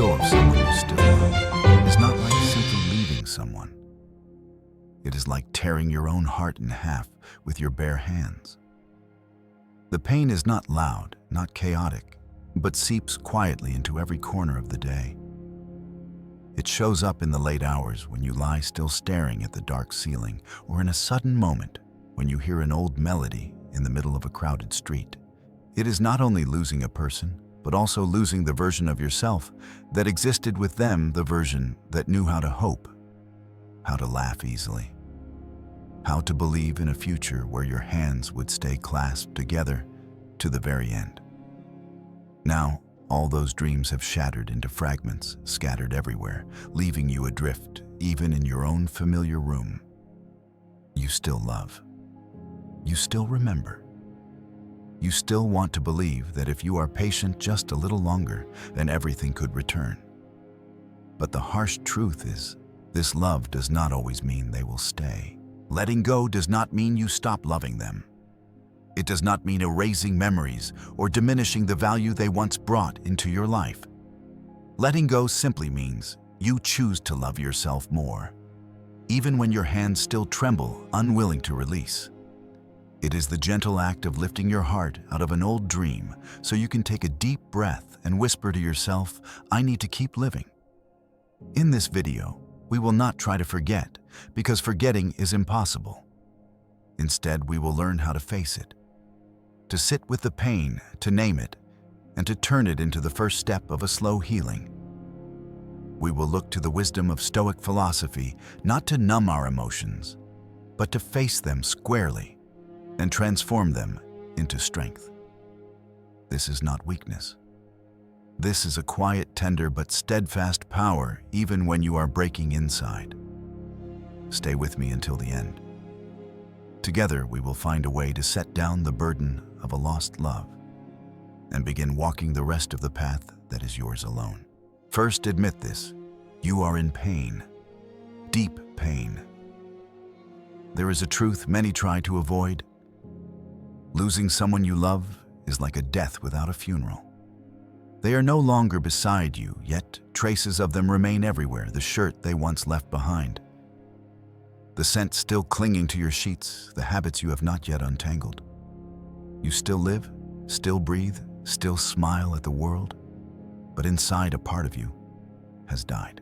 go of someone you still love is not like simply leaving someone. It is like tearing your own heart in half with your bare hands. The pain is not loud, not chaotic, but seeps quietly into every corner of the day. It shows up in the late hours when you lie still staring at the dark ceiling, or in a sudden moment when you hear an old melody in the middle of a crowded street. It is not only losing a person, but also losing the version of yourself that existed with them, the version that knew how to hope, how to laugh easily, how to believe in a future where your hands would stay clasped together to the very end. Now, all those dreams have shattered into fragments, scattered everywhere, leaving you adrift, even in your own familiar room. You still love. You still remember. You still want to believe that if you are patient just a little longer, then everything could return. But the harsh truth is, this love does not always mean they will stay. Letting go does not mean you stop loving them. It does not mean erasing memories or diminishing the value they once brought into your life. Letting go simply means you choose to love yourself more, even when your hands still tremble, unwilling to release. It is the gentle act of lifting your heart out of an old dream so you can take a deep breath and whisper to yourself, "I need to keep living." In this video, we will not try to forget, because forgetting is impossible. Instead, we will learn how to face it, to sit with the pain, to name it, and to turn it into the first step of a slow healing. We will look to the wisdom of Stoic philosophy, not to numb our emotions, but to face them squarely and transform them into strength. This is not weakness. This is a quiet, tender, but steadfast power, even when you are breaking inside. Stay with me until the end. Together, we will find a way to set down the burden of a lost love and begin walking the rest of the path that is yours alone. First, admit this: you are in pain, deep pain. There is a truth many try to avoid. Losing someone you love is like a death without a funeral. They are no longer beside you, yet traces of them remain everywhere, the shirt they once left behind, the scent still clinging to your sheets, the habits you have not yet untangled. You still live, still breathe, still smile at the world, but inside a part of you has died.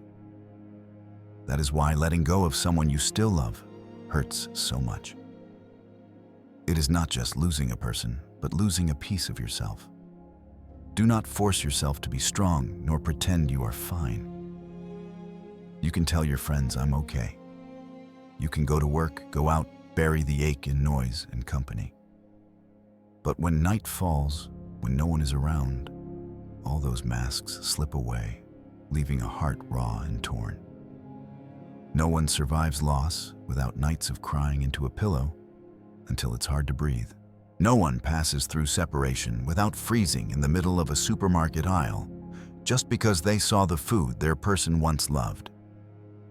That is why letting go of someone you still love hurts so much. It is not just losing a person, but losing a piece of yourself. Do not force yourself to be strong, nor pretend you are fine. You can tell your friends, "I'm okay." You can go to work, go out, bury the ache in noise and company. But when night falls, when no one is around, all those masks slip away, leaving a heart raw and torn. No one survives loss without nights of crying into a pillow until it's hard to breathe. No one passes through separation without freezing in the middle of a supermarket aisle just because they saw the food their person once loved.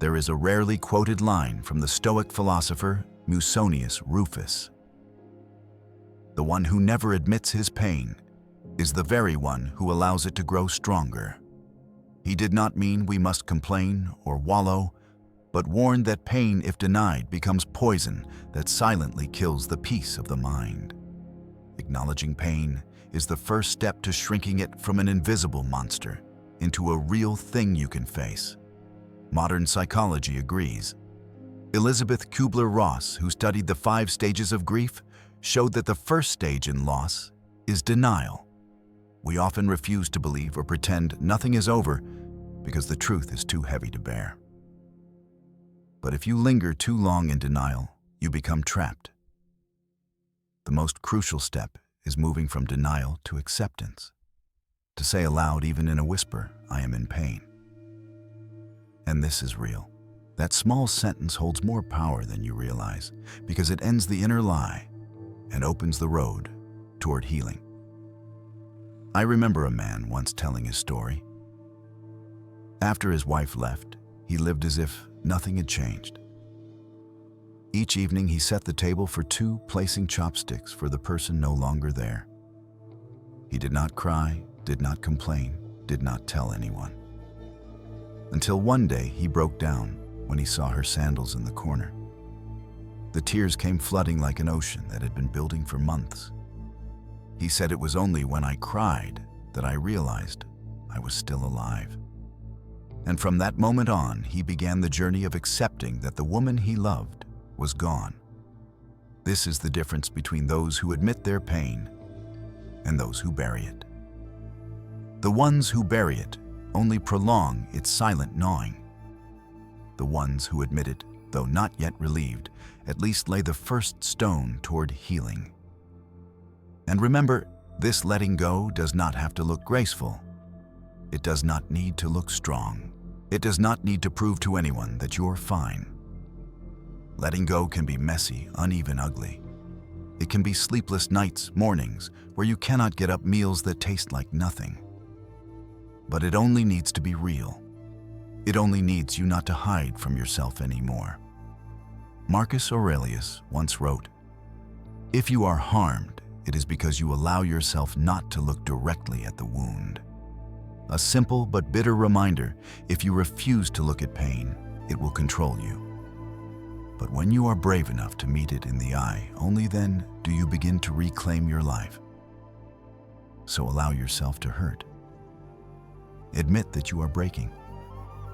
There is a rarely quoted line from the Stoic philosopher Musonius Rufus: "The one who never admits his pain is the very one who allows it to grow stronger." He did not mean we must complain or wallow, but warned that pain, if denied, becomes poison that silently kills the peace of the mind. Acknowledging pain is the first step to shrinking it from an invisible monster into a real thing you can face. Modern psychology agrees. Elizabeth Kubler-Ross, who studied the 5 stages of grief, showed that the first stage in loss is denial. We often refuse to believe or pretend nothing is over because the truth is too heavy to bear. But if you linger too long in denial, you become trapped. The most crucial step is moving from denial to acceptance. To say aloud, even in a whisper, "I am in pain. And this is real." That small sentence holds more power than you realize, because it ends the inner lie and opens the road toward healing. I remember a man once telling his story. After his wife left, he lived as if nothing had changed. Each evening he set the table for 2, placing chopsticks for the person no longer there. He did not cry, did not complain, did not tell anyone. until one day he broke down when he saw her sandals in the corner. The tears came flooding like an ocean that had been building for months. He said, "It was only when I cried that I realized I was still alive." And from that moment on, he began the journey of accepting that the woman he loved was gone. This is the difference between those who admit their pain and those who bury it. The ones who bury it only prolong its silent gnawing. The ones who admit it, though not yet relieved, at least lay the first stone toward healing. And remember, this letting go does not have to look graceful. It does not need to look strong. It does not need to prove to anyone that you're fine. Letting go can be messy, uneven, ugly. It can be sleepless nights, mornings, where you cannot get up, meals that taste like nothing. But it only needs to be real. It only needs you not to hide from yourself anymore. Marcus Aurelius once wrote, "If you are harmed, it is because you allow yourself not to look directly at the wound." A simple but bitter reminder: if you refuse to look at pain, it will control you. But when you are brave enough to meet it in the eye, only then do you begin to reclaim your life. So allow yourself to hurt. Admit that you are breaking,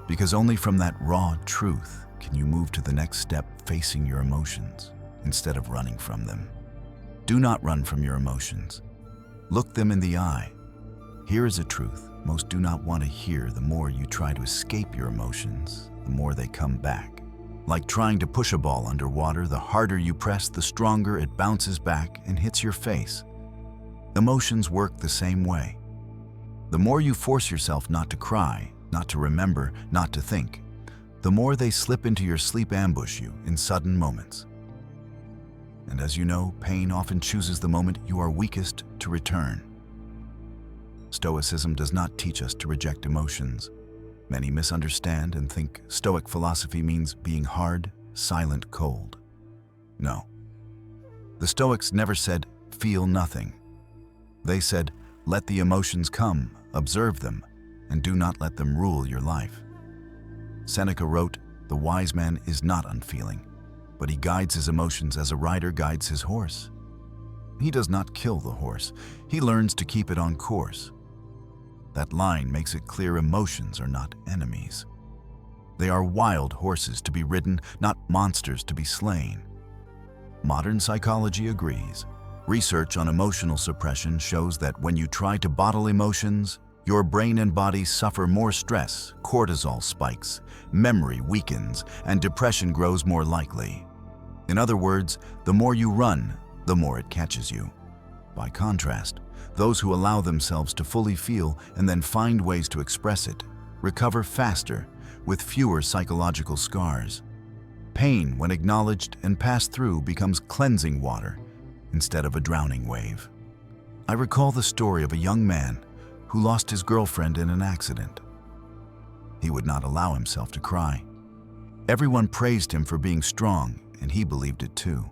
because only from that raw truth can you move to the next step, facing your emotions instead of running from them. Do not run from your emotions. Look them in the eye. Here is a truth most do not want to hear. The more you try to escape your emotions, the more they come back. Like trying to push a ball underwater, the harder you press, the stronger it bounces back and hits your face. Emotions work the same way. The more you force yourself not to cry, not to remember, not to think, the more they slip into your sleep, ambush you in sudden moments. And as you know, pain often chooses the moment you are weakest to return. Stoicism does not teach us to reject emotions. Many misunderstand and think Stoic philosophy means being hard, silent, cold. No. The Stoics never said, "Feel nothing." They said, "Let the emotions come, observe them, and do not let them rule your life." Seneca wrote, "The wise man is not unfeeling, but he guides his emotions as a rider guides his horse." He does not kill the horse, he learns to keep it on course. That line makes it clear emotions are not enemies. They are wild horses to be ridden, not monsters to be slain. Modern psychology agrees. Research on emotional suppression shows that when you try to bottle emotions, your brain and body suffer more stress, cortisol spikes, memory weakens, and depression grows more likely. In other words, the more you run, the more it catches you. By contrast, those who allow themselves to fully feel and then find ways to express it recover faster, with fewer psychological scars. Pain, when acknowledged and passed through, becomes cleansing water instead of a drowning wave. I recall the story of a young man who lost his girlfriend in an accident. He would not allow himself to cry. Everyone praised him for being strong, and he believed it too.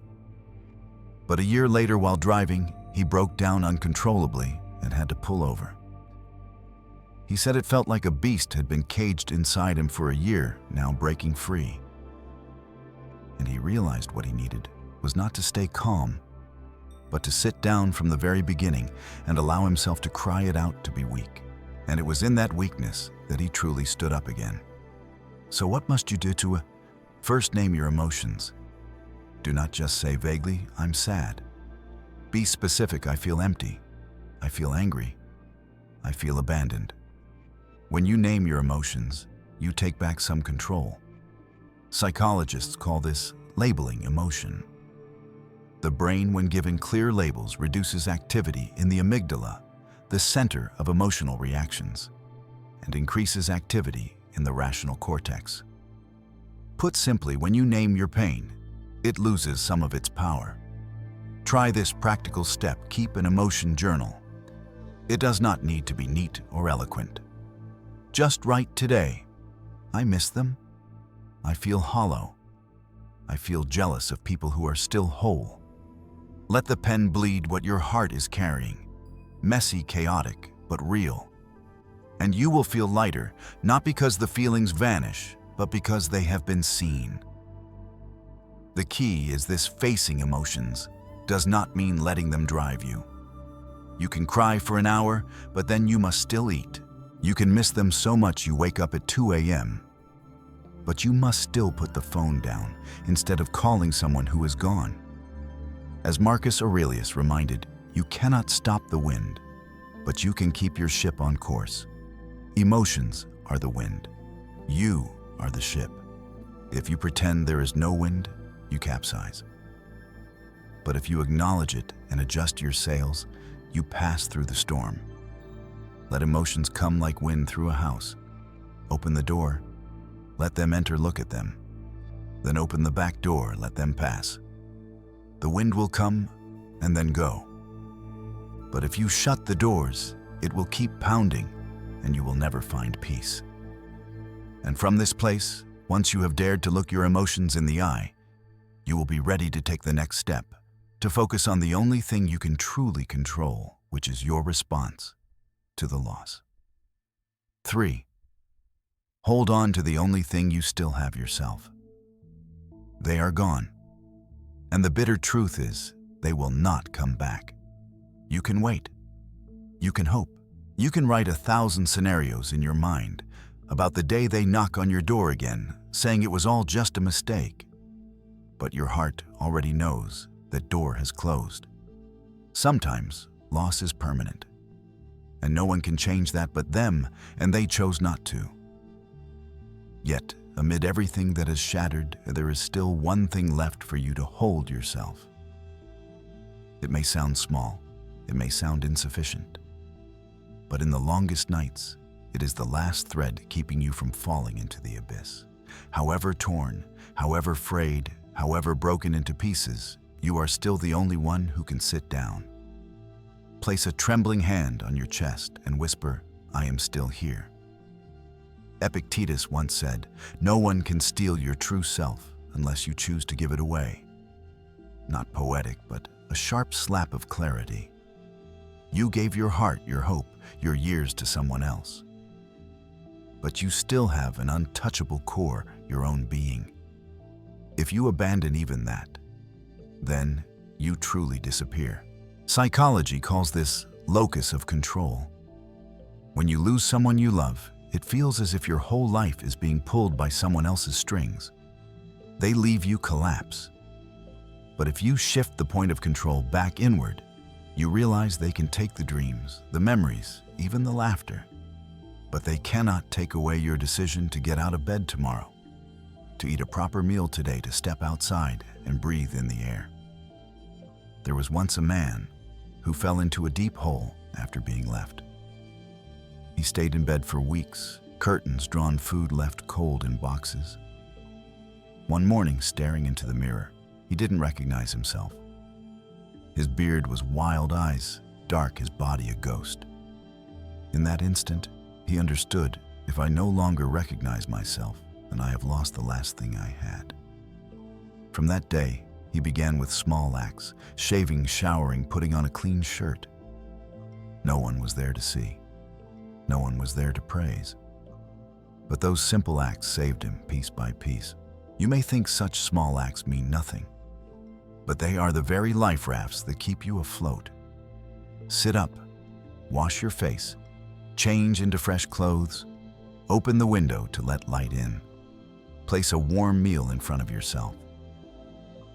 But a year later, while driving, he broke down uncontrollably and had to pull over. He said it felt like a beast had been caged inside him for a year, now breaking free. And he realized what he needed was not to stay calm, but to sit down from the very beginning and allow himself to cry it out, to be weak. And it was in that weakness that he truly stood up again. So what must you do to first name your emotions? Do not just say vaguely, "I'm sad." Be specific. "I feel empty. I feel angry. I feel abandoned." When you name your emotions, you take back some control. Psychologists call this labeling emotion. The brain, when given clear labels, reduces activity in the amygdala, the center of emotional reactions, and increases activity in the rational cortex. Put simply, when you name your pain, it loses some of its power. Try this practical step. Keep an emotion journal. It does not need to be neat or eloquent. Just write today, "I miss them. I feel hollow. I feel jealous of people who are still whole." Let the pen bleed what your heart is carrying. Messy, chaotic, but real. And you will feel lighter, not because the feelings vanish, but because they have been seen. The key is this: facing emotions does not mean letting them drive you. You can cry for an hour, but then you must still eat. You can miss them so much you wake up at 2 a.m. But you must still put the phone down instead of calling someone who is gone. As Marcus Aurelius reminded, you cannot stop the wind, but you can keep your ship on course. Emotions are the wind. You are the ship. If you pretend there is no wind, you capsize. But if you acknowledge it and adjust your sails, you pass through the storm. Let emotions come like wind through a house. Open the door, let them enter, look at them. Then open the back door, let them pass. The wind will come and then go. But if you shut the doors, it will keep pounding and you will never find peace. And from this place, once you have dared to look your emotions in the eye, you will be ready to take the next step, to focus on the only thing you can truly control, which is your response to the loss. 3. Hold on to the only thing you still have: yourself. They are gone. And the bitter truth is, they will not come back. You can wait. You can hope. You can write 1,000 scenarios in your mind about the day they knock on your door again, saying it was all just a mistake. But your heart already knows that door has closed. Sometimes loss is permanent, and no one can change that but them, and they chose not to. Yet, amid everything that is shattered, there is still one thing left for you to hold: yourself. It may sound small, it may sound insufficient, but in the longest nights, it is the last thread keeping you from falling into the abyss. However torn, however frayed, however broken into pieces, you are still the only one who can sit down. Place a trembling hand on your chest and whisper, "I am still here." Epictetus once said, "No one can steal your true self unless you choose to give it away." Not poetic, but a sharp slap of clarity. You gave your heart, your hope, your years to someone else. But you still have an untouchable core, your own being. If you abandon even that, then you truly disappear. Psychology calls this locus of control. When you lose someone you love, it feels as if your whole life is being pulled by someone else's strings. They leave you collapse. But if you shift the point of control back inward, you realize they can take the dreams, the memories, even the laughter. But they cannot take away your decision to get out of bed tomorrow, to eat a proper meal today, to step outside and breathe in the air. There was once a man who fell into a deep hole after being left. He stayed in bed for weeks, curtains drawn, food left cold in boxes. One morning, staring into the mirror, he didn't recognize himself. His beard was wild eyes, dark, his body a ghost. In that instant, he understood, if I no longer recognize myself, then I have lost the last thing I had. From that day, he began with small acts, shaving, showering, putting on a clean shirt. No one was there to see. No one was there to praise. But those simple acts saved him piece by piece. You may think such small acts mean nothing, but they are the very life rafts that keep you afloat. Sit up, wash your face, change into fresh clothes, open the window to let light in. Place a warm meal in front of yourself.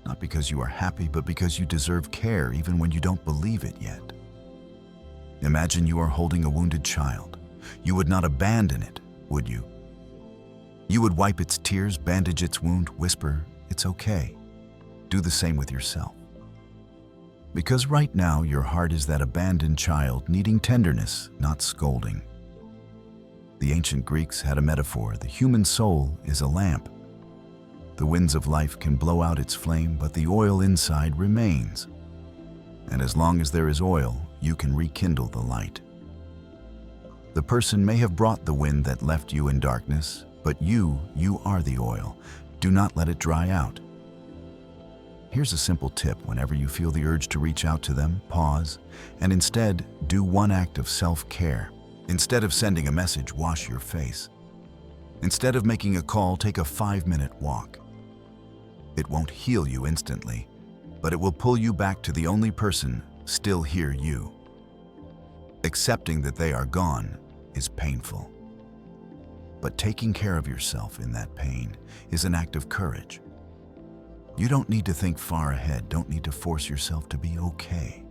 Not because you are happy, but because you deserve care even when you don't believe it yet. Imagine you are holding a wounded child. You would not abandon it, would you? You would wipe its tears, bandage its wound, whisper, "It's okay." Do the same with yourself. Because right now your heart is that abandoned child needing tenderness, not scolding. The ancient Greeks had a metaphor: the human soul is a lamp. The winds of life can blow out its flame, but the oil inside remains. And as long as there is oil, you can rekindle the light. The person may have brought the wind that left you in darkness, but you are the oil. Do not let it dry out. Here's a simple tip: whenever you feel the urge to reach out to them, pause, and instead do one act of self-care. Instead of sending a message, wash your face. Instead of making a call, take a 5-minute walk. It won't heal you instantly, but it will pull you back to the only person still here, you. Accepting that they are gone is painful. But taking care of yourself in that pain is an act of courage. You don't need to think far ahead, don't need to force yourself to be okay.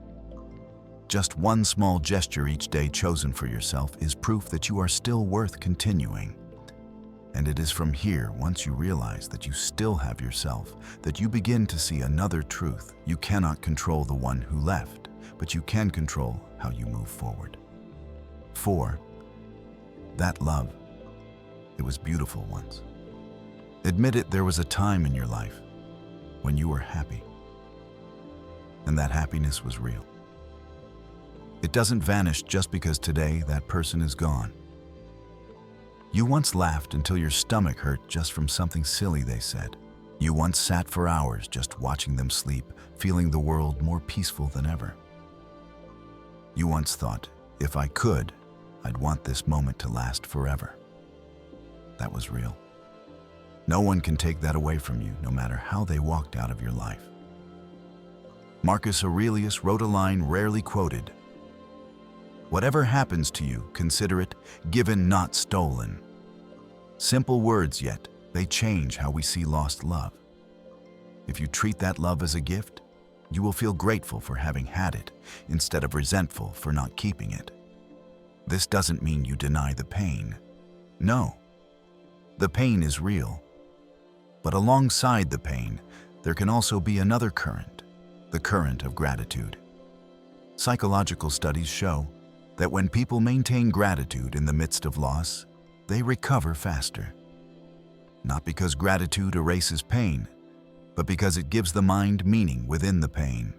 Just one small gesture each day chosen for yourself is proof that you are still worth continuing. And it is from here, once you realize that you still have yourself, that you begin to see another truth. You cannot control the one who left, but you can control how you move forward. 4. That love. It was beautiful once. Admit it, there was a time in your life when you were happy. And that happiness was real. It doesn't vanish just because today that person is gone. You once laughed until your stomach hurt just from something silly they said. You once sat for hours just watching them sleep, feeling the world more peaceful than ever. You once thought, if I could, I'd want this moment to last forever. That was real. No one can take that away from you, no matter how they walked out of your life. Marcus Aurelius wrote a line rarely quoted. Whatever happens to you, consider it given, not stolen. Simple words, yet they change how we see lost love. If you treat that love as a gift, you will feel grateful for having had it instead of resentful for not keeping it. This doesn't mean you deny the pain. No, the pain is real. But alongside the pain, there can also be another current, the current of gratitude. Psychological studies show that when people maintain gratitude in the midst of loss, they recover faster. Not because gratitude erases pain, but because it gives the mind meaning within the pain.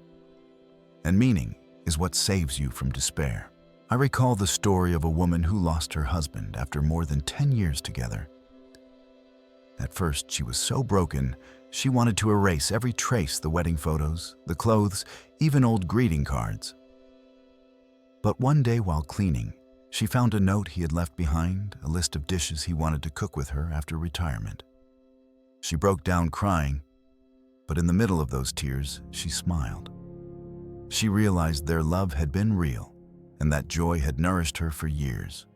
And meaning is what saves you from despair. I recall the story of a woman who lost her husband after more than 10 years together. At first, she was so broken, she wanted to erase every trace, the wedding photos, the clothes, even old greeting cards. But one day while cleaning, she found a note he had left behind, a list of dishes he wanted to cook with her after retirement. She broke down crying, but in the middle of those tears, she smiled. She realized their love had been real, and that joy had nourished her for years.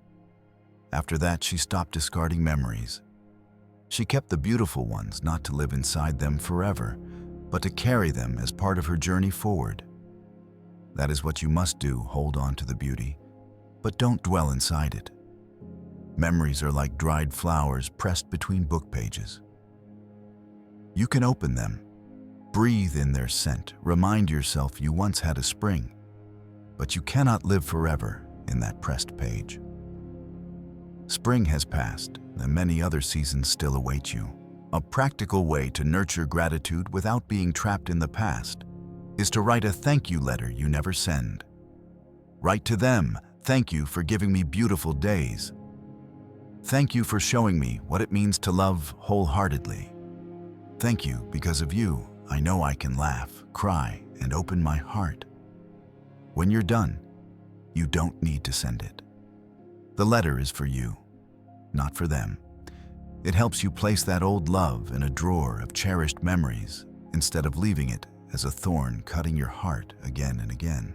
After that, she stopped discarding memories. She kept the beautiful ones, not to live inside them forever, but to carry them as part of her journey forward. That is what you must do, hold on to the beauty, but don't dwell inside it. Memories are like dried flowers pressed between book pages. You can open them, breathe in their scent, remind yourself you once had a spring, but you cannot live forever in that pressed page. Spring has passed, and many other seasons still await you. A practical way to nurture gratitude without being trapped in the past is to write a thank you letter you never send. Write to them, thank you for giving me beautiful days. Thank you for showing me what it means to love wholeheartedly. Thank you, because of you, I know I can laugh, cry, and open my heart. When you're done, you don't need to send it. The letter is for you, not for them. It helps you place that old love in a drawer of cherished memories instead of leaving it as a thorn cutting your heart again and again.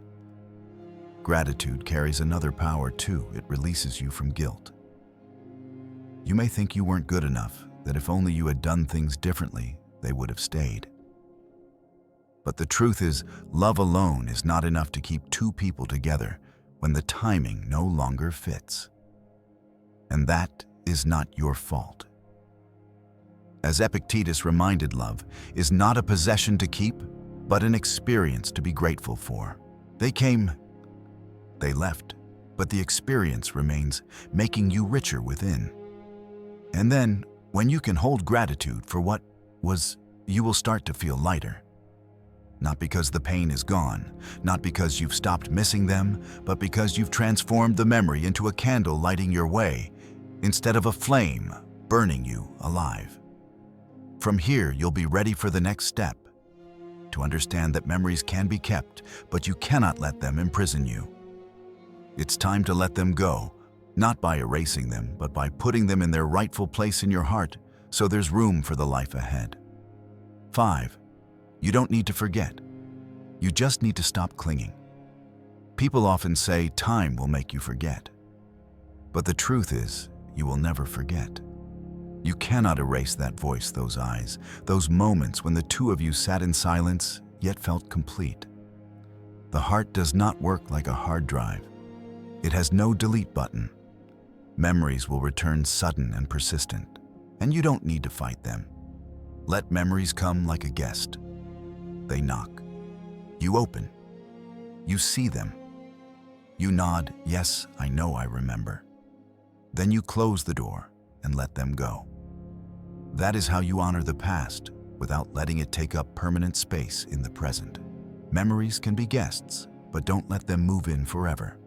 Gratitude carries another power too. It releases you from guilt. You may think you weren't good enough, that if only you had done things differently, they would have stayed. But the truth is, love alone is not enough to keep two people together when the timing no longer fits. And that is not your fault. As Epictetus reminded, love is not a possession to keep, but an experience to be grateful for. They came, they left, but the experience remains, making you richer within. And then, when you can hold gratitude for what was, you will start to feel lighter. Not because the pain is gone, not because you've stopped missing them, but because you've transformed the memory into a candle lighting your way, instead of a flame burning you alive. From here, you'll be ready for the next step, to understand that memories can be kept, but you cannot let them imprison you. It's time to let them go, not by erasing them, but by putting them in their rightful place in your heart so there's room for the life ahead. 5. You don't need to forget. You just need to stop clinging. People often say time will make you forget. But the truth is, you will never forget. You cannot erase that voice, those eyes, those moments when the two of you sat in silence yet felt complete. The heart does not work like a hard drive. It has no delete button. Memories will return sudden and persistent, and you don't need to fight them. Let memories come like a guest. They knock. You open. You see them. You nod, yes, I know I remember. Then you close the door and let them go. That is how you honor the past without letting it take up permanent space in the present. Memories can be guests, but don't let them move in forever.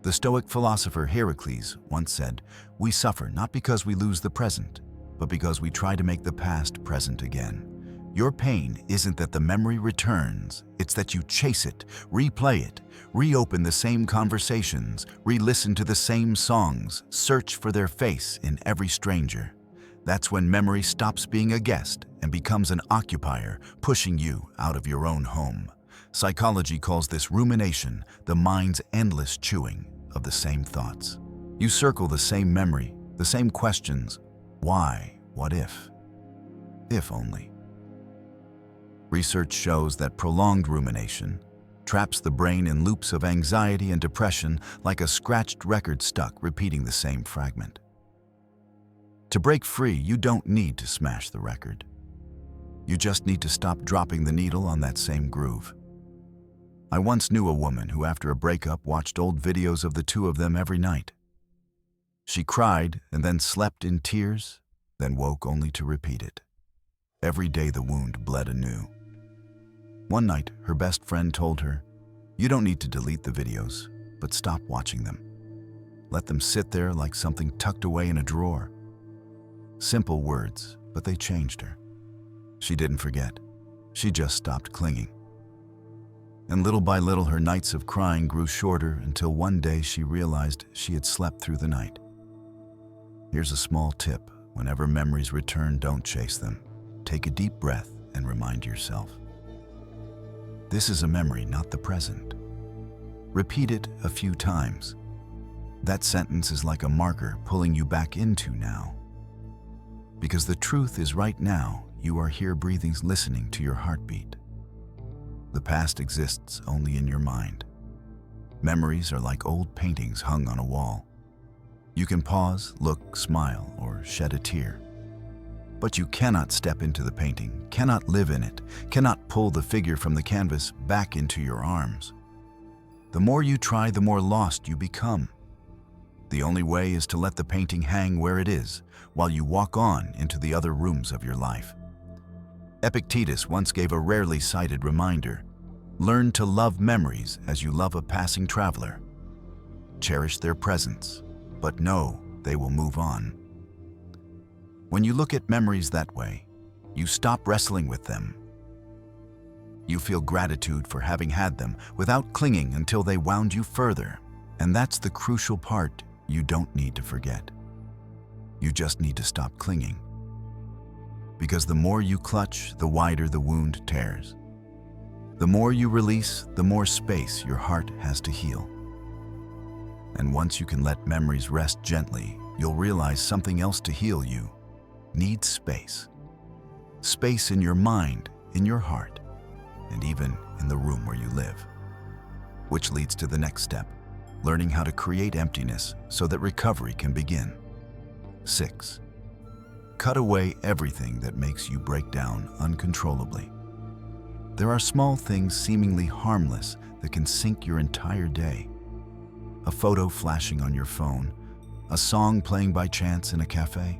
The Stoic philosopher Heracles once said, "We suffer not because we lose the present, but because we try to make the past present again." Your pain isn't that the memory returns, it's that you chase it, replay it, reopen the same conversations, re-listen to the same songs, search for their face in every stranger. That's when memory stops being a guest and becomes an occupier, pushing you out of your own home. Psychology calls this rumination, the mind's endless chewing of the same thoughts. You circle the same memory, the same questions. Why? What if? If only. Research shows that prolonged rumination traps the brain in loops of anxiety and depression like a scratched record stuck repeating the same fragment. To break free, you don't need to smash the record. You just need to stop dropping the needle on that same groove. I once knew a woman who, after a breakup, watched old videos of the two of them every night. She cried and then slept in tears, then woke only to repeat it. Every day the wound bled anew. One night, her best friend told her, "You don't need to delete the videos, but stop watching them. Let them sit there like something tucked away in a drawer." Simple words, but they changed her. She didn't forget. She just stopped clinging. And little by little, her nights of crying grew shorter until one day she realized she had slept through the night. Here's a small tip. Whenever memories return, don't chase them. Take a deep breath and remind yourself. This is a memory, not the present. Repeat it a few times. That sentence is like a marker pulling you back into now. Because the truth is right now, you are here breathing, listening to your heartbeat. The past exists only in your mind. Memories are like old paintings hung on a wall. You can pause, look, smile, or shed a tear. But you cannot step into the painting, cannot live in it, cannot pull the figure from the canvas back into your arms. The more you try, the more lost you become. The only way is to let the painting hang where it is, while you walk on into the other rooms of your life. Epictetus once gave a rarely cited reminder: learn to love memories as you love a passing traveler. Cherish their presence, but know they will move on. When you look at memories that way, you stop wrestling with them. You feel gratitude for having had them without clinging until they wound you further. And that's the crucial part. You don't need to forget. You just need to stop clinging. Because the more you clutch, the wider the wound tears. The more you release, the more space your heart has to heal. And once you can let memories rest gently, you'll realize something else to heal you needs space. Space in your mind, in your heart, and even in the room where you live. Which leads to the next step, learning how to create emptiness so that recovery can begin. 6. Cut away everything that makes you break down uncontrollably. There are small things seemingly harmless that can sink your entire day. A photo flashing on your phone, a song playing by chance in a cafe,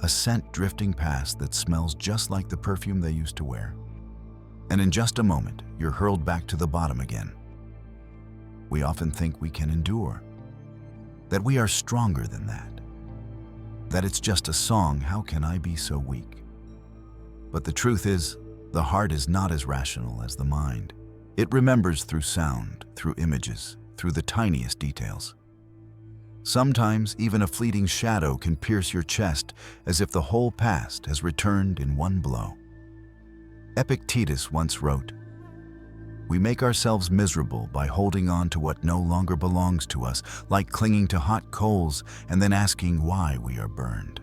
a scent drifting past that smells just like the perfume they used to wear. And in just a moment, you're hurled back to the bottom again. We often think we can endure, that we are stronger than that it's just a song, how can I be so weak? But the truth is, the heart is not as rational as the mind. It remembers through sound, through images, through the tiniest details. Sometimes even a fleeting shadow can pierce your chest as if the whole past has returned in one blow. Epictetus once wrote, "We make ourselves miserable by holding on to what no longer belongs to us, like clinging to hot coals and then asking why we are burned."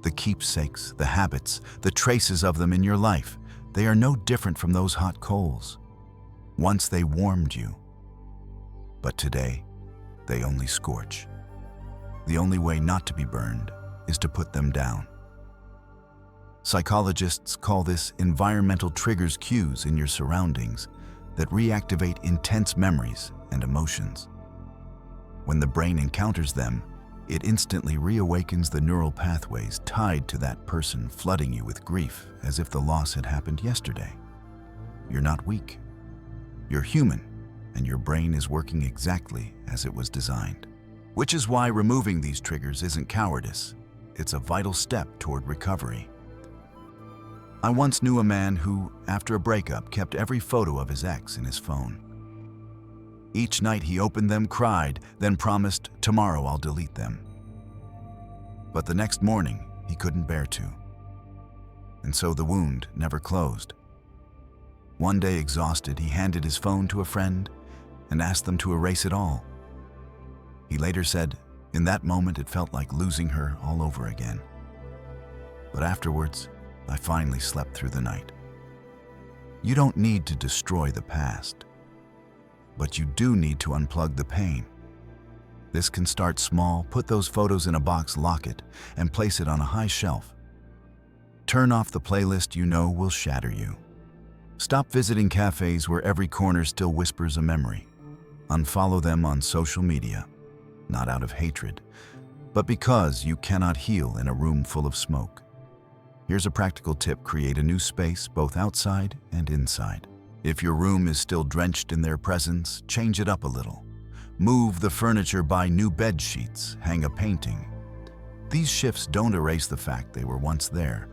The keepsakes, the habits, the traces of them in your life, they are no different from those hot coals. Once they warmed you, but today they only scorch. The only way not to be burned is to put them down. Psychologists call this environmental triggers, cues in your surroundings that reactivate intense memories and emotions. When the brain encounters them, it instantly reawakens the neural pathways tied to that person, flooding you with grief as if the loss had happened yesterday. You're not weak. You're human, and your brain is working exactly as it was designed. Which is why removing these triggers isn't cowardice. It's a vital step toward recovery. I once knew a man who, after a breakup, kept every photo of his ex in his phone. Each night he opened them, cried, then promised, "Tomorrow I'll delete them." But the next morning, he couldn't bear to. And so the wound never closed. One day, exhausted, he handed his phone to a friend and asked them to erase it all. He later said, "In that moment it felt like losing her all over again. But afterwards, I finally slept through the night." You don't need to destroy the past, but you do need to unplug the pain. This can start small. Put those photos in a box, lock it, and place it on a high shelf. Turn off the playlist you know will shatter you. Stop visiting cafes where every corner still whispers a memory. Unfollow them on social media, not out of hatred, but because you cannot heal in a room full of smoke. Here's a practical tip: create a new space both outside and inside. If your room is still drenched in their presence, change it up a little. Move the furniture, buy new bed sheets, hang a painting. These shifts don't erase the fact they were once there,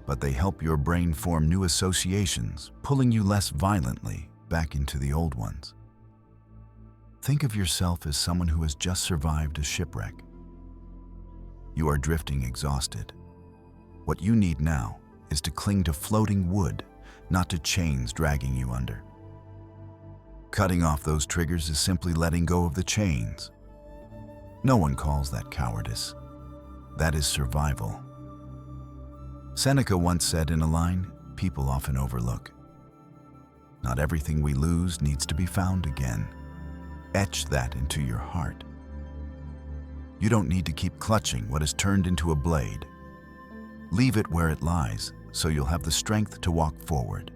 but they help your brain form new associations, pulling you less violently back into the old ones. Think of yourself as someone who has just survived a shipwreck. You are drifting, exhausted. What you need now is to cling to floating wood, not to chains dragging you under. Cutting off those triggers is simply letting go of the chains. No one calls that cowardice. That is survival. Seneca once said in a line people often overlook, "Not everything we lose needs to be found again." Etch that into your heart. You don't need to keep clutching what has turned into a blade. Leave it where it lies, so you'll have the strength to walk forward.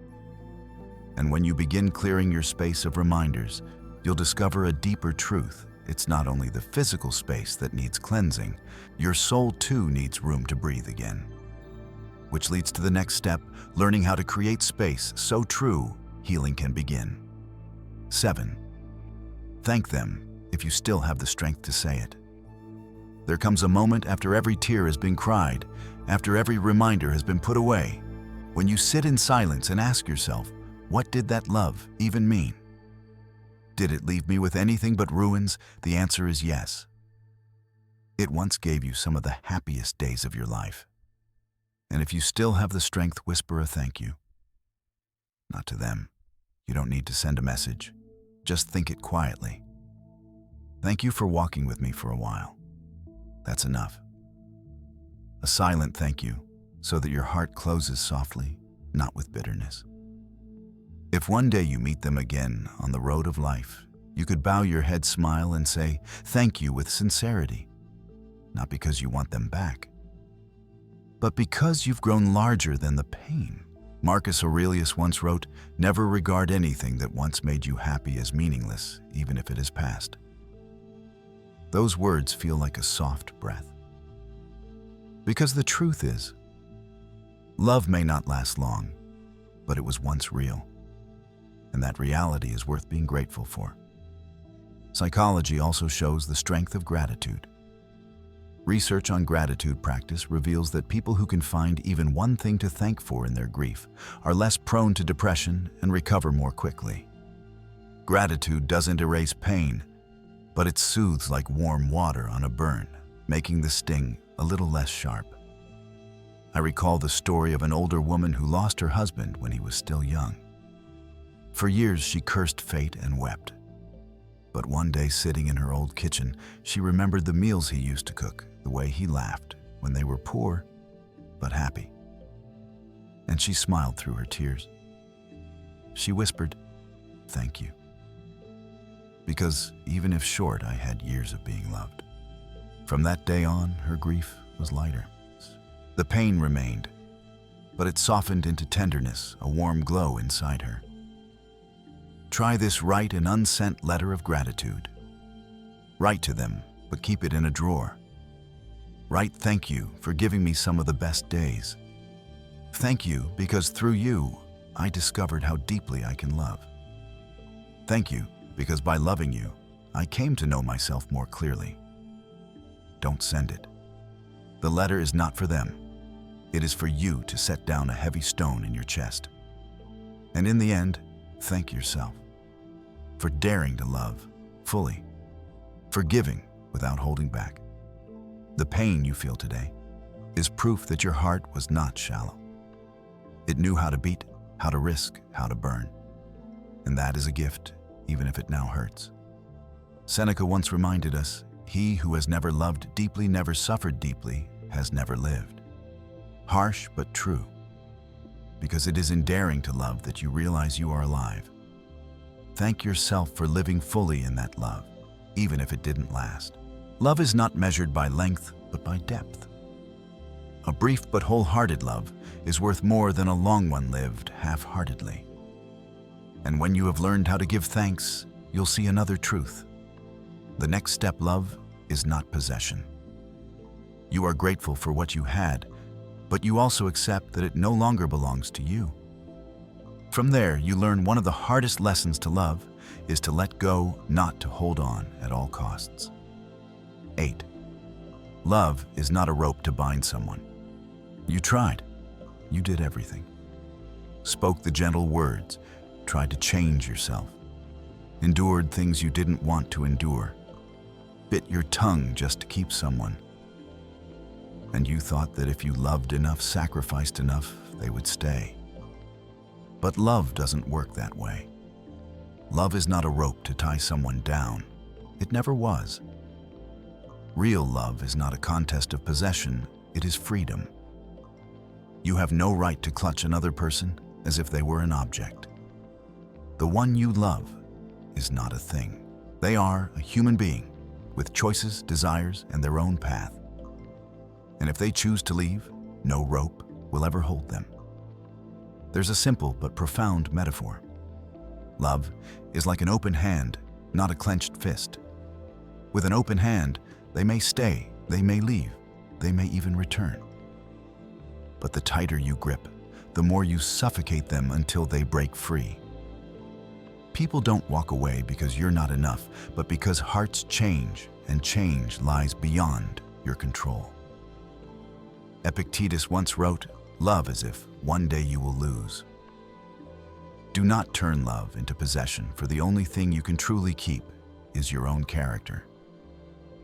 And when you begin clearing your space of reminders, you'll discover a deeper truth. It's not only the physical space that needs cleansing, your soul too needs room to breathe again. Which leads to the next step, learning how to create space so true, healing can begin. 7. Thank them if you still have the strength to say it. There comes a moment after every tear has been cried, after every reminder has been put away, when you sit in silence and ask yourself, what did that love even mean? Did it leave me with anything but ruins? The answer is yes. It once gave you some of the happiest days of your life. And if you still have the strength, whisper a thank you. Not to them. You don't need to send a message. Just think it quietly. Thank you for walking with me for a while. That's enough. A silent thank you, so that your heart closes softly, not with bitterness. If one day you meet them again on the road of life, you could bow your head, smile, and say thank you with sincerity, not because you want them back, but because you've grown larger than the pain. Marcus Aurelius once wrote, "Never regard anything that once made you happy as meaningless, even if it is past." Those words feel like a soft breath. Because the truth is, love may not last long, but it was once real. And that reality is worth being grateful for. Psychology also shows the strength of gratitude. Research on gratitude practice reveals that people who can find even one thing to thank for in their grief are less prone to depression and recover more quickly. Gratitude doesn't erase pain, but it soothes like warm water on a burn, making the sting a little less sharp. I recall the story of an older woman who lost her husband when he was still young. For years she cursed fate and wept. But one day, sitting in her old kitchen, she remembered the meals he used to cook, the way he laughed when they were poor but happy. And she smiled through her tears. She whispered, "Thank you." Because even if short, I had years of being loved. From that day on, her grief was lighter. The pain remained, but it softened into tenderness, a warm glow inside her. Try this: write an unsent letter of gratitude. Write to them, but keep it in a drawer. Write, "Thank you for giving me some of the best days. Thank you because through you, I discovered how deeply I can love. Thank you because by loving you, I came to know myself more clearly." Don't send it. The letter is not for them. It is for you to set down a heavy stone in your chest. And in the end, thank yourself for daring to love fully, for giving without holding back. The pain you feel today is proof that your heart was not shallow. It knew how to beat, how to risk, how to burn. And that is a gift, even if it now hurts. Seneca once reminded us, "He who has never loved deeply, never suffered deeply, has never lived." Harsh but true, because it is in daring to love that you realize you are alive. Thank yourself for living fully in that love, even if it didn't last. Love is not measured by length, but by depth. A brief but wholehearted love is worth more than a long one lived half-heartedly. And when you have learned how to give thanks, you'll see another truth. The next step, love, is not possession. You are grateful for what you had, but you also accept that it no longer belongs to you. From there, you learn one of the hardest lessons to love is to let go, not to hold on at all costs. 8. Love is not a rope to bind someone. You tried. You did everything. Spoke the gentle words, tried to change yourself, endured things you didn't want to endure, bit your tongue just to keep someone. And you thought that if you loved enough, sacrificed enough, they would stay. But love doesn't work that way. Love is not a rope to tie someone down. It never was. Real love is not a contest of possession, it is freedom. You have no right to clutch another person as if they were an object. The one you love is not a thing. They are a human being with choices, desires, and their own path. And if they choose to leave, no rope will ever hold them. There's a simple but profound metaphor. Love is like an open hand, not a clenched fist. With an open hand, they may stay, they may leave, they may even return. But the tighter you grip, the more you suffocate them until they break free. People don't walk away because you're not enough, but because hearts change, and change lies beyond your control. Epictetus once wrote, "Love as if one day you will lose." Do not turn love into possession, for the only thing you can truly keep is your own character.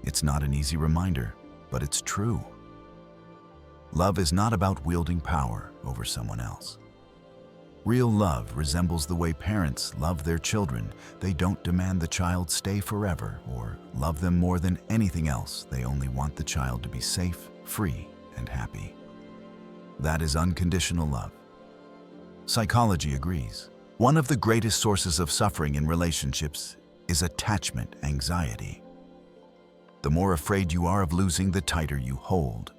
It's not an easy reminder, but it's true. Love is not about wielding power over someone else. Real love resembles the way parents love their children. They don't demand the child stay forever or love them more than anything else. They only want the child to be safe, free, and happy. That is unconditional love. Psychology agrees. One of the greatest sources of suffering in relationships is attachment anxiety. The more afraid you are of losing, the tighter you hold.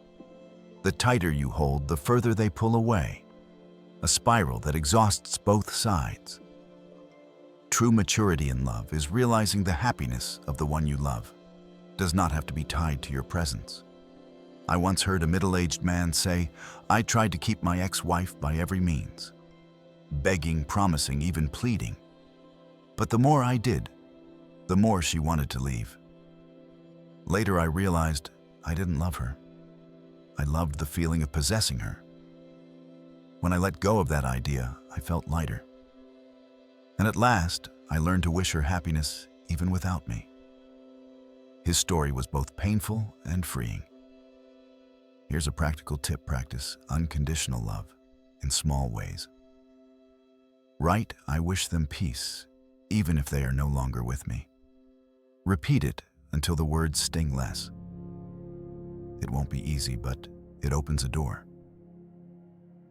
The tighter you hold, the further they pull away. A spiral that exhausts both sides. True maturity in love is realizing the happiness of the one you love does not have to be tied to your presence. I once heard a middle-aged man say, "I tried to keep my ex-wife by every means. Begging, promising, even pleading. But the more I did, the more she wanted to leave. Later I realized I didn't love her. I loved the feeling of possessing her. When I let go of that idea, I felt lighter. And at last, I learned to wish her happiness even without me. His story was both painful and freeing. Here's a practical tip: practice unconditional love in small ways. Write, "I wish them peace, even if they are no longer with me." Repeat it until the words sting less. It won't be easy, but it opens a door.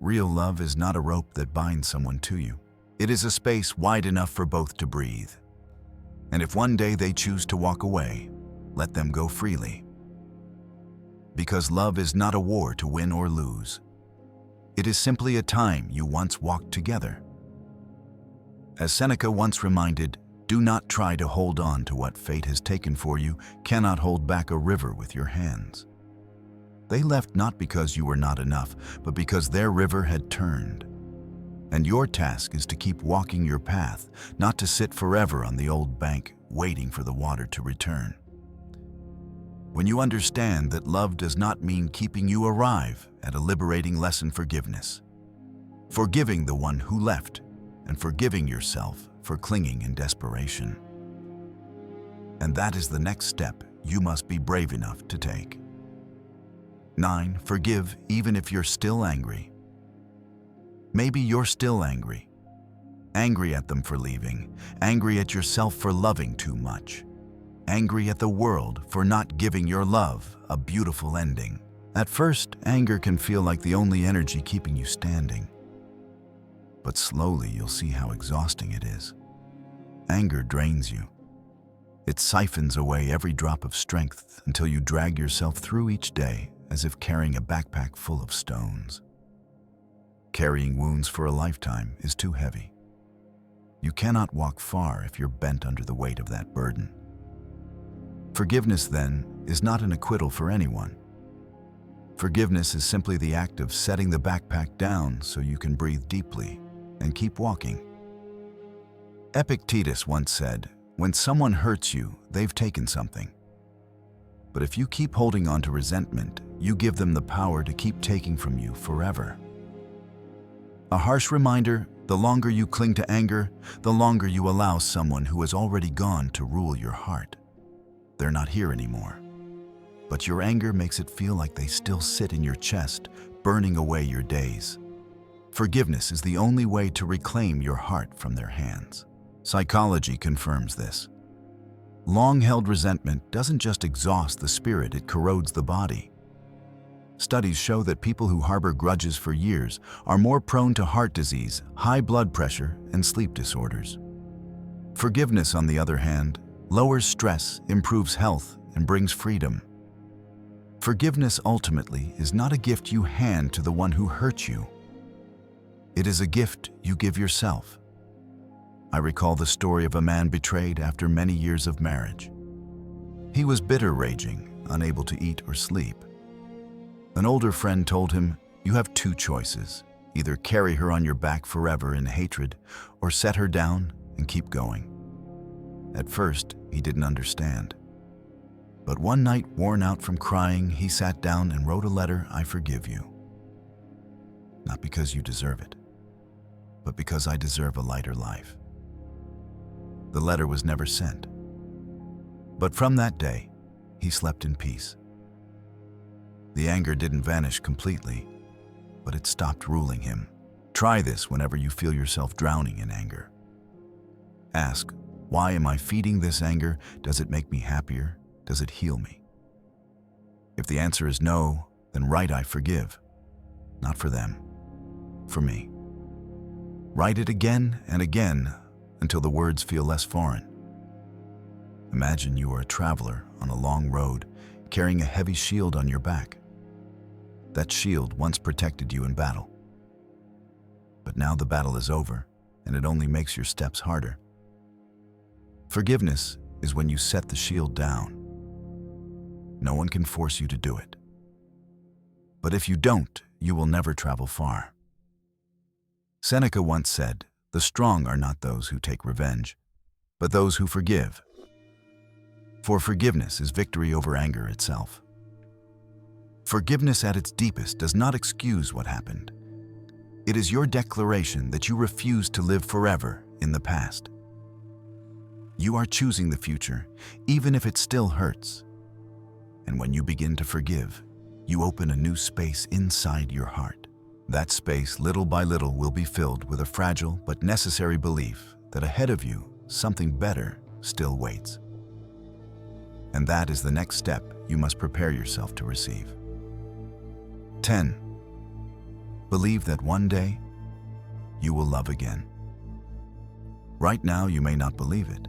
Real love is not a rope that binds someone to you. It is a space wide enough for both to breathe. And if one day they choose to walk away, let them go freely. Because love is not a war to win or lose. It is simply a time you once walked together. As Seneca once reminded, do not try to hold on to what fate has taken for you, cannot hold back a river with your hands. They left not because you were not enough, but because their river had turned. And your task is to keep walking your path, not to sit forever on the old bank, waiting for the water to return. When you understand that love does not mean keeping, you arrive at a liberating lesson: forgiveness. Forgiving the one who left, and forgiving yourself for clinging in desperation. And that is the next step you must be brave enough to take. 9. Forgive even if you're still angry. Maybe you're still angry. Angry at them for leaving, angry at yourself for loving too much, angry at the world for not giving your love a beautiful ending. At first, anger can feel like the only energy keeping you standing. But slowly you'll see how exhausting it is. Anger drains you. It siphons away every drop of strength until you drag yourself through each day as if carrying a backpack full of stones. Carrying wounds for a lifetime is too heavy. You cannot walk far if you're bent under the weight of that burden. Forgiveness, then, is not an acquittal for anyone. Forgiveness is simply the act of setting the backpack down so you can breathe deeply and keep walking. Epictetus once said, "When someone hurts you, they've taken something. But if you keep holding on to resentment, you give them the power to keep taking from you forever." A harsh reminder: the longer you cling to anger, the longer you allow someone who has already gone to rule your heart. They're not here anymore. But your anger makes it feel like they still sit in your chest, burning away your days. Forgiveness is the only way to reclaim your heart from their hands. Psychology confirms this. Long-held resentment doesn't just exhaust the spirit, it corrodes the body. Studies show that people who harbor grudges for years are more prone to heart disease, high blood pressure, and sleep disorders. Forgiveness, on the other hand, lowers stress, improves health, and brings freedom. Forgiveness ultimately is not a gift you hand to the one who hurt you. It is a gift you give yourself. I recall the story of a man betrayed after many years of marriage. He was bitter raging, unable to eat or sleep. An older friend told him, "You have two choices. Either carry her on your back forever in hatred, or set her down and keep going." At first, he didn't understand. But one night, worn out from crying, he sat down and wrote a letter: "I forgive you. Not because you deserve it, but because I deserve a lighter life." The letter was never sent. But from that day, he slept in peace. The anger didn't vanish completely, but it stopped ruling him. Try this whenever you feel yourself drowning in anger. Ask, why am I feeding this anger? Does it make me happier? Does it heal me? If the answer is no, then write "I forgive." Not for them, for me. Write it again and again until the words feel less foreign. Imagine you are a traveler on a long road, carrying a heavy shield on your back. That shield once protected you in battle. But now the battle is over, and it only makes your steps harder. Forgiveness is when you set the shield down. No one can force you to do it. But if you don't, you will never travel far. Seneca once said, "The strong are not those who take revenge, but those who forgive." For forgiveness is victory over anger itself. Forgiveness at its deepest does not excuse what happened. It is your declaration that you refuse to live forever in the past. You are choosing the future, even if it still hurts. And when you begin to forgive, you open a new space inside your heart. That space, little by little, will be filled with a fragile but necessary belief that ahead of you, something better still waits. And that is the next step you must prepare yourself to receive. 10. Believe that one day, you will love again. Right now, you may not believe it.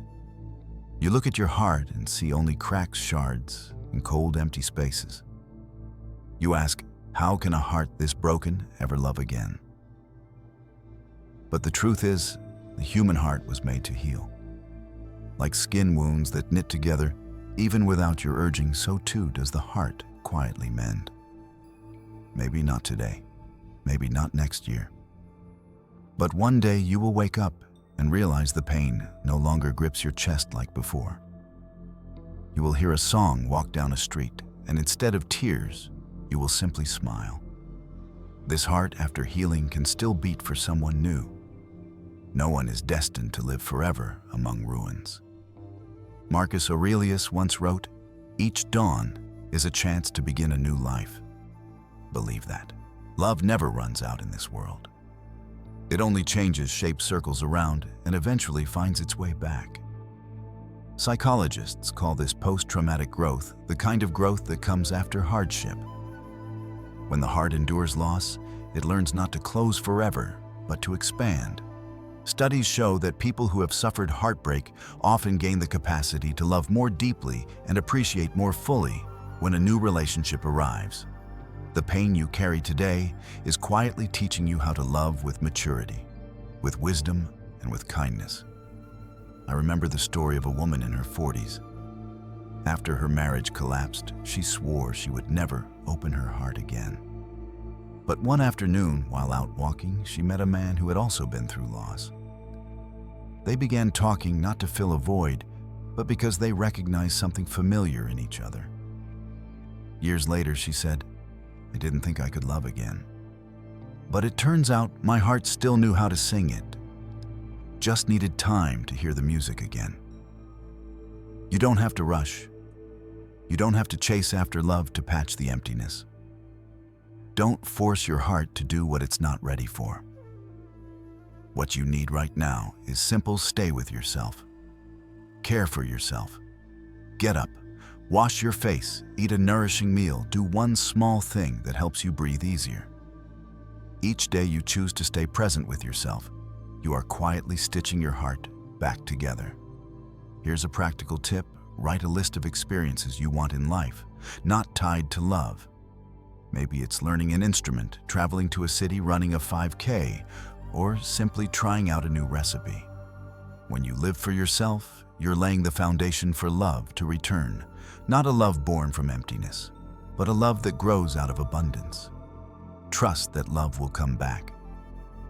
You look at your heart and see only cracks, shards, and cold, empty spaces. You ask, how can a heart this broken ever love again? But the truth is, the human heart was made to heal. Like skin wounds that knit together, even without your urging, so too does the heart quietly mend. Maybe not today, maybe not next year. But one day you will wake up and realize the pain no longer grips your chest like before. You will hear a song walk down a street, and instead of tears, you will simply smile. This heart, after healing, can still beat for someone new. No one is destined to live forever among ruins. Marcus Aurelius once wrote, "Each dawn is a chance to begin a new life." Believe that. Love never runs out in this world. It only changes shape, circles around, and eventually finds its way back. Psychologists call this post-traumatic growth, the kind of growth that comes after hardship. When the heart endures loss, it learns not to close forever, but to expand. Studies show that people who have suffered heartbreak often gain the capacity to love more deeply and appreciate more fully when a new relationship arrives. The pain you carry today is quietly teaching you how to love with maturity, with wisdom, and with kindness. I remember the story of a woman in her 40s. After her marriage collapsed, she swore she would never open her heart again. But one afternoon, while out walking, she met a man who had also been through loss. They began talking not to fill a void, but because they recognized something familiar in each other. Years later, she said, "I didn't think I could love again. But it turns out my heart still knew how to sing it. Just needed time to hear the music again." You don't have to rush. You don't have to chase after love to patch the emptiness. Don't force your heart to do what it's not ready for. What you need right now is simple: stay with yourself. Care for yourself. Get up, wash your face, eat a nourishing meal, do one small thing that helps you breathe easier. Each day you choose to stay present with yourself, you are quietly stitching your heart back together. Here's a practical tip: write a list of experiences you want in life, not tied to love. Maybe it's learning an instrument, traveling to a city, running a 5K, or simply trying out a new recipe. When you live for yourself, you're laying the foundation for love to return, not a love born from emptiness, but a love that grows out of abundance. Trust that love will come back.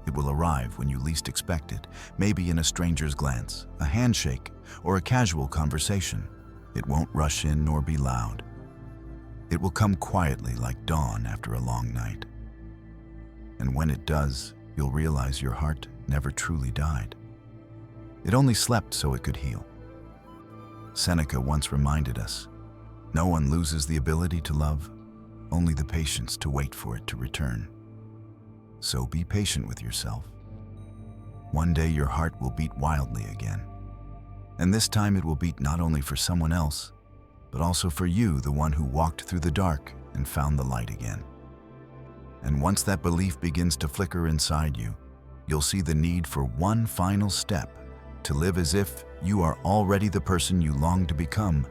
It will arrive when you least expect it, maybe in a stranger's glance, a handshake, or a casual conversation. It won't rush in nor be loud. It will come quietly like dawn after a long night. And when it does, you'll realize your heart never truly died. It only slept so it could heal. Seneca once reminded us, "No one loses the ability to love, only the patience to wait for it to return." So be patient with yourself. One day your heart will beat wildly again. And this time it will beat not only for someone else, but also for you, the one who walked through the dark and found the light again. And once that belief begins to flicker inside you, you'll see the need for one final step: to live as if you are already the person you long to become,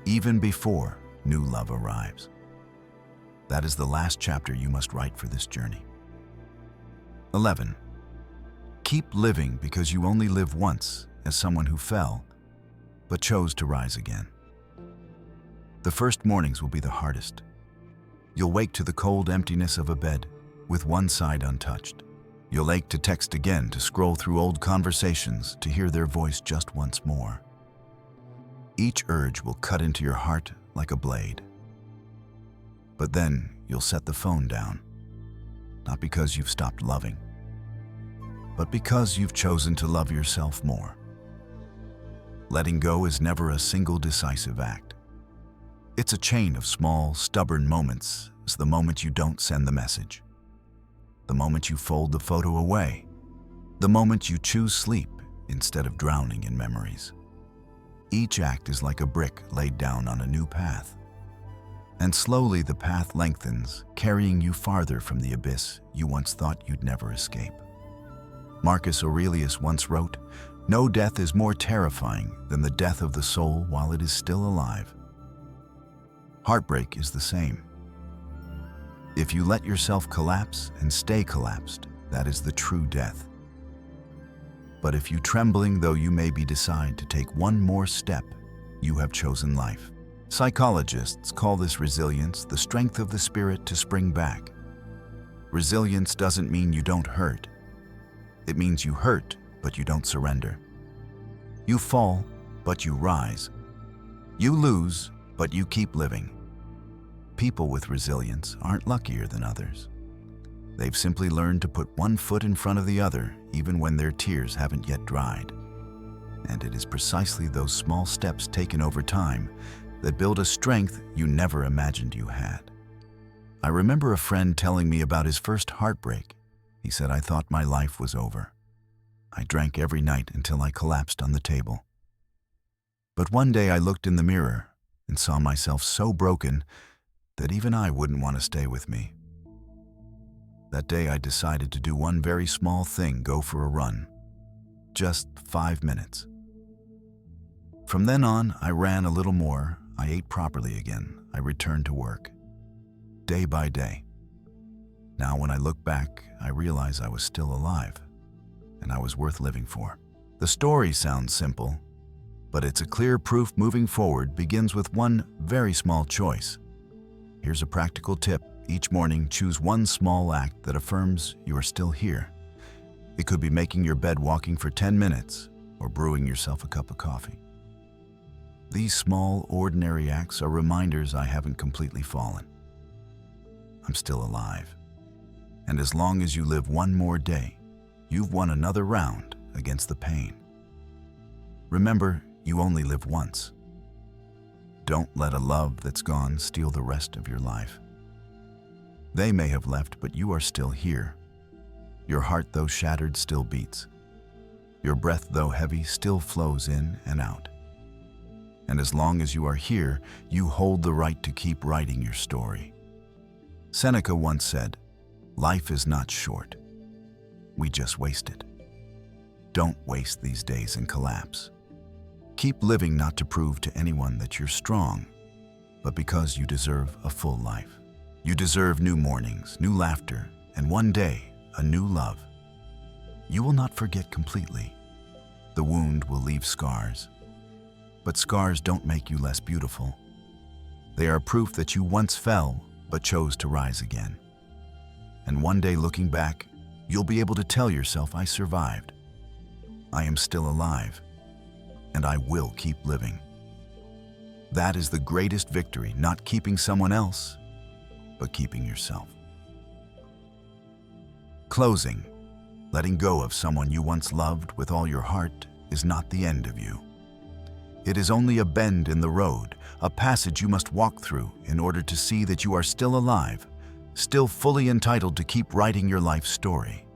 even before new love arrives. That is the last chapter you must write for this journey. 11. Keep living because you only live once, as someone who fell, but chose to rise again. The first mornings will be the hardest. You'll wake to the cold emptiness of a bed, with one side untouched. You'll ache to text again, to scroll through old conversations, to hear their voice just once more. Each urge will cut into your heart like a blade. But then you'll set the phone down, not because you've stopped loving, but because you've chosen to love yourself more. Letting go is never a single decisive act. It's a chain of small, stubborn moments. It's the moment you don't send the message, the moment you fold the photo away, the moment you choose sleep instead of drowning in memories. Each act is like a brick laid down on a new path. And slowly the path lengthens, carrying you farther from the abyss you once thought you'd never escape. Marcus Aurelius once wrote, "No death is more terrifying than the death of the soul while it is still alive." Heartbreak is the same. If you let yourself collapse and stay collapsed, that is the true death. But if you, trembling though you may be, decide to take one more step, you have chosen life. Psychologists call this resilience, the strength of the spirit to spring back. Resilience doesn't mean you don't hurt. It means you hurt, but you don't surrender. You fall, but you rise. You lose, but you keep living. People with resilience aren't luckier than others. They've simply learned to put one foot in front of the other, even when their tears haven't yet dried. And it is precisely those small steps taken over time that build a strength you never imagined you had. I remember a friend telling me about his first heartbreak. He said, "I thought my life was over. I drank every night until I collapsed on the table. But one day I looked in the mirror and saw myself so broken that even I wouldn't want to stay with me. That day I decided to do one very small thing, go for a run. Just 5 minutes. From then on, I ran a little more, I ate properly again, I returned to work. Day by day. Now when I look back, I realize I was still alive, and I was worth living for." The story sounds simple, but it's a clear proof moving forward begins with one very small choice. Here's a practical tip. Each morning, choose one small act that affirms you are still here. It could be making your bed, walking for 10 minutes, or brewing yourself a cup of coffee. These small, ordinary acts are reminders I haven't completely fallen. I'm still alive. And as long as you live one more day, you've won another round against the pain. Remember, you only live once. Don't let a love that's gone steal the rest of your life. They may have left, but you are still here. Your heart, though shattered, still beats. Your breath, though heavy, still flows in and out. And as long as you are here, you hold the right to keep writing your story. Seneca once said, "Life is not short. We just waste it." Don't waste these days and collapse. Keep living, not to prove to anyone that you're strong, but because you deserve a full life. You deserve new mornings, new laughter, and one day, a new love. You will not forget completely. The wound will leave scars. But scars don't make you less beautiful. They are proof that you once fell, but chose to rise again. And one day, looking back, you'll be able to tell yourself, "I survived. I am still alive. And I will keep living." That is the greatest victory, not keeping someone else, but keeping yourself. Closing. Letting go of someone you once loved with all your heart is not the end of you. It is only a bend in the road, a passage you must walk through in order to see that you are still alive, still fully entitled to keep writing your life story.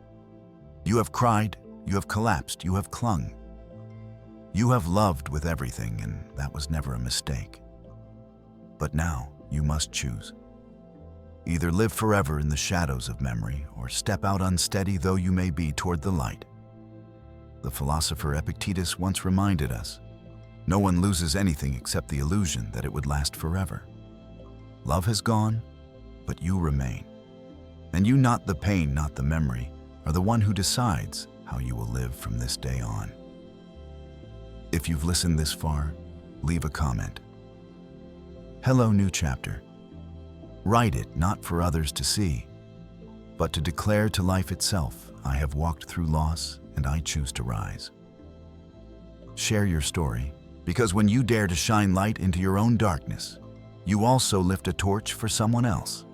You have cried, you have collapsed, you have clung. You have loved with everything, and that was never a mistake. But now you must choose. Either live forever in the shadows of memory, or step out, unsteady though you may be, toward the light. The philosopher Epictetus once reminded us, no one loses anything except the illusion that it would last forever. Love has gone, but you remain. And you, not the pain, not the memory, are the one who decides how you will live from this day on. If you've listened this far, leave a comment. Hello, new chapter. Write it not for others to see, but to declare to life itself, "I have walked through loss and I choose to rise." Share your story, because when you dare to shine light into your own darkness, you also lift a torch for someone else.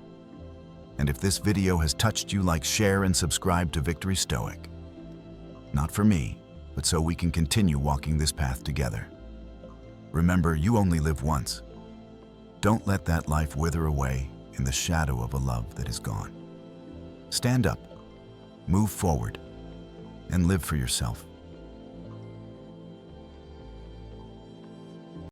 And if this video has touched you, like, share, and subscribe to Victory Stoic. Not for me, but so we can continue walking this path together. Remember, you only live once. Don't let that life wither away in the shadow of a love that is gone. Stand up, move forward, and live for yourself.